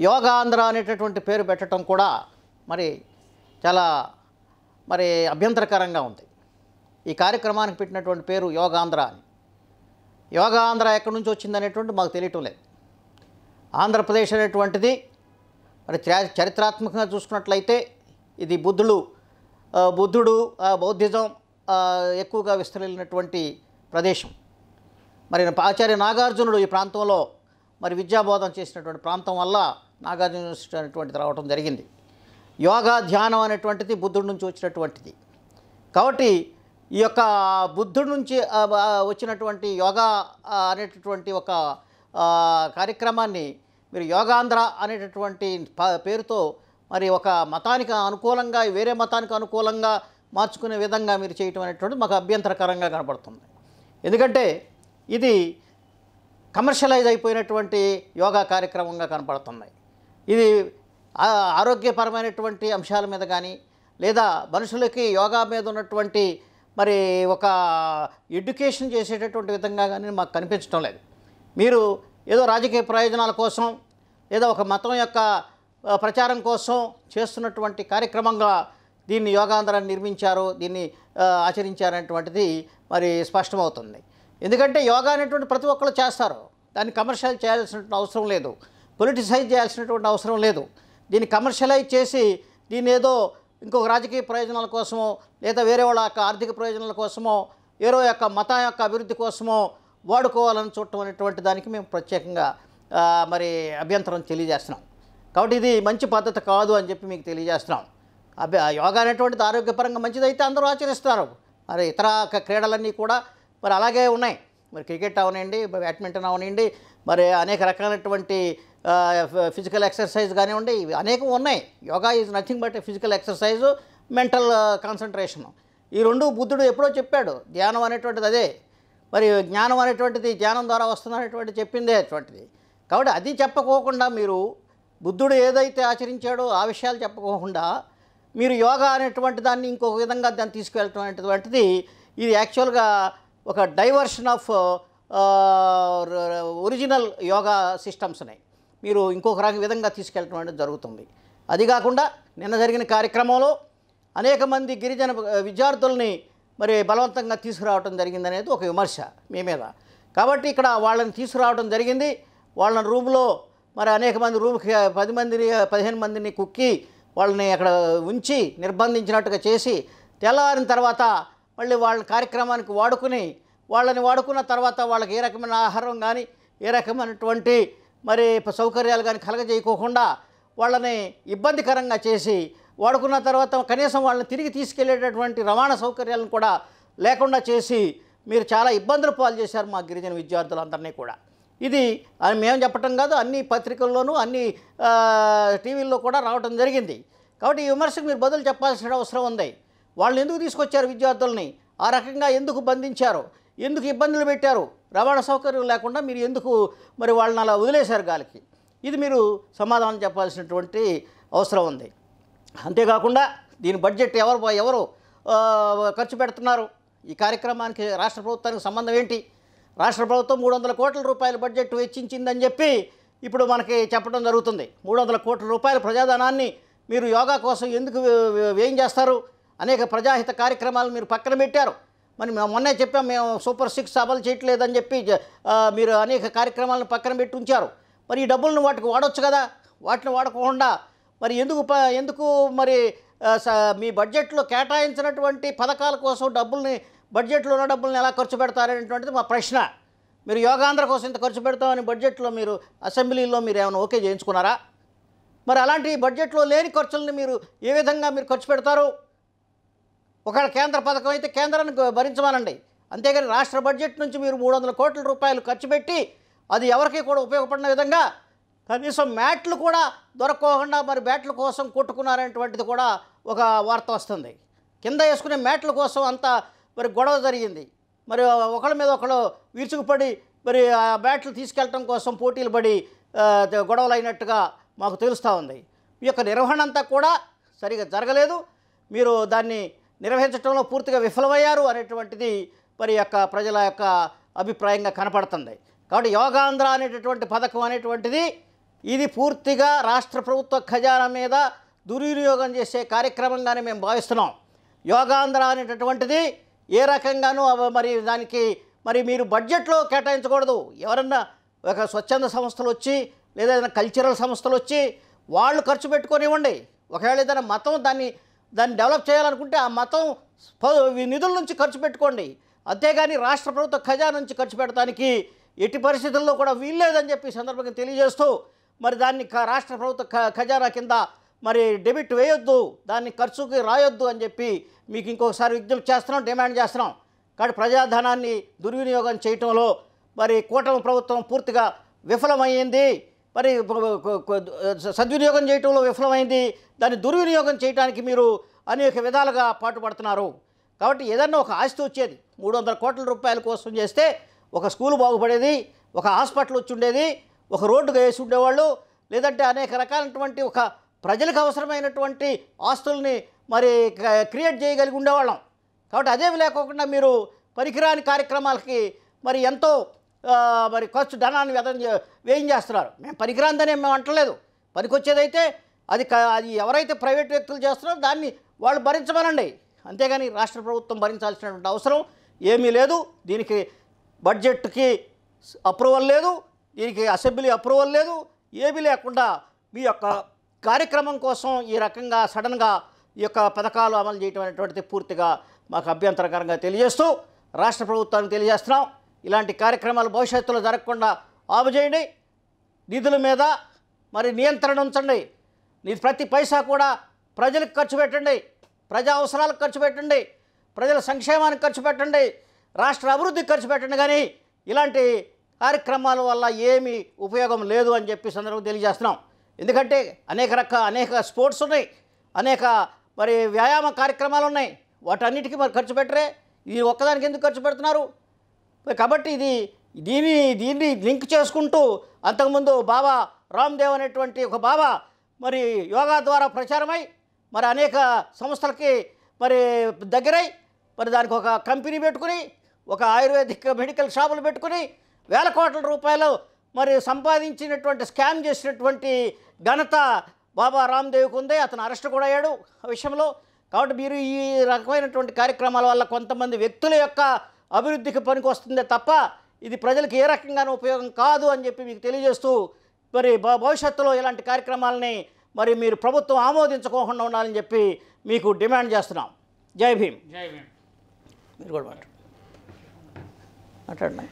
యోగాంధ్ర అనేటటువంటి పేరు పెట్టడం కూడా మరి చాలా మరి అభ్యంతరకరంగా ఉంది. ఈ కార్యక్రమానికి పెట్టినటువంటి పేరు యోగాంధ్ర అని. యోగాంధ్ర ఎక్కడి నుంచి వచ్చిందనేటువంటి మాకు తెలియటం లేదు. ఆంధ్రప్రదేశ్ అనేటువంటిది మరి చరిత్రాత్మకంగా చూసుకున్నట్లయితే ఇది బుద్ధుడు బౌద్ధిజం ఎక్కువగా విస్తరిల్లినటువంటి ప్రదేశం. మరి ఆచార్య నాగార్జునుడు ఈ ప్రాంతంలో మరి విద్యాబోధన చేసినటువంటి ప్రాంతం వల్ల నాగార్జున యూనివర్సిటీ అనేటువంటిది రావడం జరిగింది. యోగా ధ్యానం అనేటువంటిది బుద్ధుడి నుంచి వచ్చినటువంటిది. కాబట్టి ఈ యొక్క బుద్ధుడి నుంచి వచ్చినటువంటి యోగా అనేటటువంటి ఒక కార్యక్రమాన్ని మీరు యోగాంధ్ర అనేటటువంటి పేరుతో మరి ఒక మతానికి అనుకూలంగా వేరే మతానికి అనుకూలంగా మార్చుకునే విధంగా మీరు చేయటం అనేటువంటిది మాకు అభ్యంతరకరంగా కనపడుతుంది. ఎందుకంటే ఇది కమర్షియలైజ్ అయిపోయినటువంటి యోగా కార్యక్రమంగా కనపడుతున్నాయి. ఇది ఆరోగ్యపరమైనటువంటి అంశాల మీద కానీ లేదా మనుషులకి యోగా మీద ఉన్నటువంటి మరి ఒక ఎడ్యుకేషన్ చేసేటటువంటి విధంగా కానీ మాకు కనిపించడం లేదు. మీరు ఏదో రాజకీయ ప్రయోజనాల కోసం లేదా ఒక మతం యొక్క ప్రచారం కోసం చేస్తున్నటువంటి కార్యక్రమంగా దీన్ని యోగాంధ్రాన్ని నిర్మించారు, దీన్ని ఆచరించారనేటువంటిది మరి స్పష్టమవుతుంది. ఎందుకంటే యోగా అనేటువంటి ప్రతి ఒక్కరు చేస్తారు. దాన్ని కమర్షియల్ చేయాల్సినటువంటి అవసరం లేదు, పొలిటిసైజ్ చేయాల్సినటువంటి అవసరం లేదు. దీన్ని కమర్షియలైజ్ చేసి దీన్ని ఏదో ఇంకొక రాజకీయ ప్రయోజనాల కోసమో లేదా వేరే వాళ్ళ యొక్క ఆర్థిక ప్రయోజనాల కోసమో ఏదో యొక్క మతం యొక్క అభివృద్ధి కోసమో వాడుకోవాలని చూడటం అనేటువంటి దానికి మేము ప్రత్యేకంగా మరి అభ్యంతరం తెలియజేస్తున్నాం. కాబట్టి ఇది మంచి పద్ధతి కాదు అని చెప్పి మీకు తెలియజేస్తున్నాం. యోగా అనేటువంటిది ఆరోగ్యపరంగా మంచిదైతే అందరూ ఆచరిస్తారు. మరి ఇతర క్రీడలన్నీ కూడా మరి అలాగే ఉన్నాయి. మరి క్రికెట్ అవనండి, బ్యాడ్మింటన్ అవనండి, మరి అనేక రకాలైనటువంటి ఫిజికల్ ఎక్సర్సైజ్ కానివ్వండి, ఇవి అనేకం ఉన్నాయి. Yoga is nothing but physical exercise, mental concentration. ఈ రెండు బుద్ధుడు ఎప్పుడో చెప్పాడు. ధ్యానం అనేటువంటిది అదే, మరి జ్ఞానం అనేటువంటిది ధ్యానం ద్వారా వస్తుందనేటువంటి చెప్పిందే అటువంటిది. కాబట్టి అది చెప్పకోకుండా మీరు బుద్ధుడు ఏదైతే ఆచరించాడో ఆ విషయాలు చెప్పకోకుండా మీరు యోగా అనేటువంటి దాన్ని ఇంకొక విధంగా దాన్ని తీసుకువెళ్ళటం అనేటువంటిది ఇది యాక్చువల్గా ఒక డైవర్షన్ ఆఫ్ ఒరిజినల్ యోగా సిస్టమ్స్ని మీరు ఇంకొక విధంగా తీసుకెళ్ళటం అనేది జరుగుతుంది. అది కాకుండా నిన్న జరిగిన కార్యక్రమంలో అనేక మంది గిరిజన విద్యార్థుల్ని మరి బలవంతంగా తీసుకురావడం జరిగిందనేది ఒక విమర్శ మీ మీద. కాబట్టి ఇక్కడ వాళ్ళని తీసుకురావడం జరిగింది. వాళ్ళని రూమ్లో మరి అనేక మంది రూమ్కి 10 మందిని 15 మందిని కుక్కి వాళ్ళని అక్కడ ఉంచి నిర్బంధించినట్టుగా చేసి తెల్లవారిన తర్వాత మళ్ళీ వాళ్ళ కార్యక్రమానికి వాడుకున్న తర్వాత వాళ్ళకి ఏ రకమైన ఆహారం కానీ ఏ రకమైనటువంటి మరి సౌకర్యాలు కానీ కలగజేయకోకుండా వాళ్ళని ఇబ్బందికరంగా చేసి వాడుకున్న తర్వాత కనీసం వాళ్ళని తిరిగి తీసుకెళ్లేటటువంటి రవాణా సౌకర్యాలను కూడా లేకుండా చేసి మీరు చాలా ఇబ్బందులు పాలు చేశారు మా గిరిజన విద్యార్థులందరినీ కూడా. ఇది మేము చెప్పటం కాదు, అన్ని పత్రికల్లోనూ అన్ని టీవీల్లో కూడా రావడం జరిగింది. కాబట్టి ఈ విమర్శకు మీరు బదులు చెప్పాల్సిన అవసరం ఉంది. వాళ్ళని ఎందుకు తీసుకొచ్చారు విద్యార్థుల్ని, ఆ రకంగా ఎందుకు బంధించారు, ఎందుకు ఇబ్బందులు పెట్టారు, రవాణా సౌకర్యం లేకుండా మీరు ఎందుకు మరి వాళ్ళని అలా వదిలేశారు గాలికి, ఇది మీరు సమాధానం చెప్పాల్సినటువంటి అవసరం ఉంది. అంతేకాకుండా దీని బడ్జెట్ ఎవరు ఖర్చు పెడుతున్నారు, ఈ కార్యక్రమానికి రాష్ట్ర ప్రభుత్వానికి సంబంధం ఏంటి? రాష్ట్ర ప్రభుత్వం 300 కోట్ల రూపాయల బడ్జెట్ వెచ్చించిందని చెప్పి ఇప్పుడు మనకి చెప్పడం జరుగుతుంది. 300 కోట్ల రూపాయల ప్రజాధనాన్ని మీరు యోగా కోసం ఎందుకు వ్యయం చేస్తారు? అనేక ప్రజాహిత కార్యక్రమాలు మీరు పక్కన పెట్టారు. మరి మొన్నే చెప్పాం, మేము సూపర్ 6 అమలు చేయట్లేదని చెప్పి మీరు అనేక కార్యక్రమాలను పక్కన పెట్టి ఉంచారు. మరి ఈ డబ్బులను వాటికి వాడవచ్చు కదా, వాటిని వాడకుండా మరి ఎందుకు మరి మీ బడ్జెట్లో కేటాయించినటువంటి పథకాల కోసం బడ్జెట్లో ఉన్న డబ్బుల్ని ఎలా ఖర్చు పెడతారనేటువంటిది మా ప్రశ్న. మీరు యోగాంధ్ర కోసం ఇంత ఖర్చు పెడతామని బడ్జెట్లో మీరు అసెంబ్లీలో మీరు ఏమైనా ఓకే చేయించుకున్నారా? మరి అలాంటి బడ్జెట్లో లేని ఖర్చుల్ని మీరు ఏ విధంగా మీరు ఖర్చు పెడతారు? ఒకవేళ కేంద్ర పథకం అయితే కేంద్రాన్ని భరించమనండి, అంతేగాని రాష్ట్ర బడ్జెట్ నుంచి మీరు 300 కోట్ల రూపాయలు ఖర్చు పెట్టి అది ఎవరికి కూడా ఉపయోగపడిన విధంగా కనీసం మ్యాట్లు కూడా దొరకకుండా మరి బ్యాట్ల కోసం కొట్టుకున్నారనేటువంటిది కూడా ఒక వార్త వస్తుంది. కింద వేసుకునే మ్యాట్ల కోసం అంతా మరి గొడవ జరిగింది. మరి ఒకళ్ళ మీద ఒకళ్ళు విరుచుకుపడి మరి ఆ బ్యాట్లు తీసుకెళ్ళటం కోసం పోటీలు పడి గొడవలు అయినట్టుగా మాకు తెలుస్తూ ఉంది. ఈ యొక్క నిర్వహణ అంతా కూడా సరిగా జరగలేదు, మీరు దాన్ని నిర్వహించడంలో పూర్తిగా విఫలమయ్యారు అనేటువంటిది మరి యొక్క ప్రజల యొక్క అభిప్రాయంగా కనపడుతుంది. కాబట్టి యోగాంధ్ర అనేటటువంటి పథకం అనేటువంటిది ఇది పూర్తిగా రాష్ట్ర ప్రభుత్వ ఖజానా మీద దుర్వినియోగం చేసే కార్యక్రమంగానే మేము భావిస్తున్నాం. యోగాంధ్ర అనేటటువంటిది ఏ రకంగానూ మరి దానికి మరి మీరు బడ్జెట్లో కేటాయించకూడదు. ఎవరన్నా ఒక స్వచ్ఛంద సంస్థలు వచ్చి లేదా ఏదైనా కల్చరల్ సంస్థలు వచ్చి వాళ్ళు ఖర్చు పెట్టుకొనివ్వండి. ఒకవేళ ఏదైనా మతం దాన్ని డెవలప్ చేయాలనుకుంటే ఆ మతం నిధుల నుంచి ఖర్చు పెట్టుకోండి. అంతేగాని రాష్ట్ర ప్రభుత్వ ఖజానా నుంచి ఖర్చు పెట్టడానికి ఎట్టి పరిస్థితుల్లో కూడా వీల్లేదని చెప్పి సందర్భంగా తెలియజేస్తూ మరి దాన్ని రాష్ట్ర ప్రభుత్వ ఖజానా కింద మరి డెబిట్ వేయొద్దు, దాన్ని ఖర్చుకి రాయొద్దు అని చెప్పి మీకు ఇంకొకసారి విజ్ఞప్తి చేస్తున్నాం, డిమాండ్ చేస్తున్నాం. కాబట్టి ప్రజాధనాన్ని దుర్వినియోగం చేయటంలో మరి కూటమి ప్రభుత్వం పూర్తిగా విఫలమైంది. మరి సద్వినియోగం చేయటంలో విఫలమైంది. దాన్ని దుర్వినియోగం చేయడానికి మీరు అనేక విధాలుగా పాటుపడుతున్నారు. కాబట్టి ఏదన్నా ఒక ఆస్తి వచ్చేది 300 కోట్ల రూపాయల కోసం చేస్తే ఒక స్కూలు బాగుపడేది, ఒక హాస్పిటల్ వచ్చి ఉండేది, ఒక రోడ్డుగా వేసి ఉండేవాళ్ళు, లేదంటే అనేక రకాలైనటువంటి ఒక ప్రజలకు అవసరమైనటువంటి ఆస్తుల్ని మరి క్రియేట్ చేయగలిగి ఉండేవాళ్ళం. కాబట్టి అదేమి లేకోకుండా మీరు పనికిరాని కార్యక్రమాలకి మరి ఎంతో మరి ఖర్చు ధనాన్ని వ్యయం చేస్తున్నారు. మేము పనికిరాందని మేము అంటలేదు. పనికొచ్చేదైతే అది ఎవరైతే ప్రైవేట్ వ్యక్తులు చేస్తున్నారో దాన్ని వాళ్ళు భరించమనండి. అంతేగాని రాష్ట్ర ప్రభుత్వం భరించాల్సినటువంటి అవసరం ఏమీ లేదు. దీనికి బడ్జెట్కి అప్రూవల్ లేదు, దీనికి అసెంబ్లీ అప్రూవల్ లేదు, ఏమీ లేకుండా మీ యొక్క కార్యక్రమం కోసం ఈ రకంగా సడన్గా ఈ యొక్క పథకాలు అమలు చేయడం అనేటువంటిది పూర్తిగా మాకు అభ్యంతరకరంగా తెలియజేస్తూ రాష్ట్ర ప్రభుత్వానికి తెలియజేస్తున్నాం. ఇలాంటి కార్యక్రమాలు భవిష్యత్తులో జరగకుండా ఆపు చేయండి. నిధుల మీద మరి నియంత్రణ ఉంచండి. ప్రతి పైసా కూడా ప్రజలకు ఖర్చు పెట్టండి, ప్రజా అవసరాలకు ఖర్చు పెట్టండి, ప్రజల సంక్షేమానికి ఖర్చు పెట్టండి, రాష్ట్ర అభివృద్ధికి ఖర్చు పెట్టండి. కానీ ఇలాంటి కార్యక్రమాల వల్ల ఏమీ ఉపయోగం లేదు అని చెప్పి సందర్భంగా తెలియజేస్తున్నాం. ఎందుకంటే అనేక స్పోర్ట్స్ ఉన్నాయి, అనేక మరి వ్యాయామ కార్యక్రమాలు ఉన్నాయి. వాటన్నిటికీ మరి ఖర్చు పెట్టరే, ఇది ఒక్కదానికి ఎందుకు ఖర్చు పెడుతున్నారు? కాబట్టి దీన్ని లింక్ చేసుకుంటూ అంతకుముందు బాబా రామ్దేవ్ అనేటువంటి ఒక బాబా మరి యోగా ద్వారా ప్రచారమై మరి అనేక సంస్థలకి మరి దగ్గరై మరి దానికి ఒక కంపెనీ పెట్టుకుని ఒక ఆయుర్వేదిక్ మెడికల్ షాపులు పెట్టుకుని వేల కోట్ల రూపాయలు మరి సంపాదించినటువంటి స్కామ్ చేసినటువంటి ఘనత బాబా రామ్దేవ్కి ఉంది. అతను అరెస్ట్ కూడా అయ్యాడు ఆ విషయంలో. కాబట్టి మీరు ఈ రకమైనటువంటి కార్యక్రమాల వల్ల కొంతమంది వ్యక్తుల యొక్క అభివృద్ధికి పనికి వస్తుందే తప్ప ఇది ప్రజలకు ఏ రకంగానూ ఉపయోగం కాదు అని చెప్పి మీకు తెలియజేస్తూ మరి భవిష్యత్తులో ఇలాంటి కార్యక్రమాలని మరి మీరు ప్రభుత్వం ఆమోదించుకోకుండా ఉండాలని చెప్పి మీకు డిమాండ్ చేస్తున్నాం. జై భీమ్. జై భీమ్. మీరు కూడా మాట్లాడండి.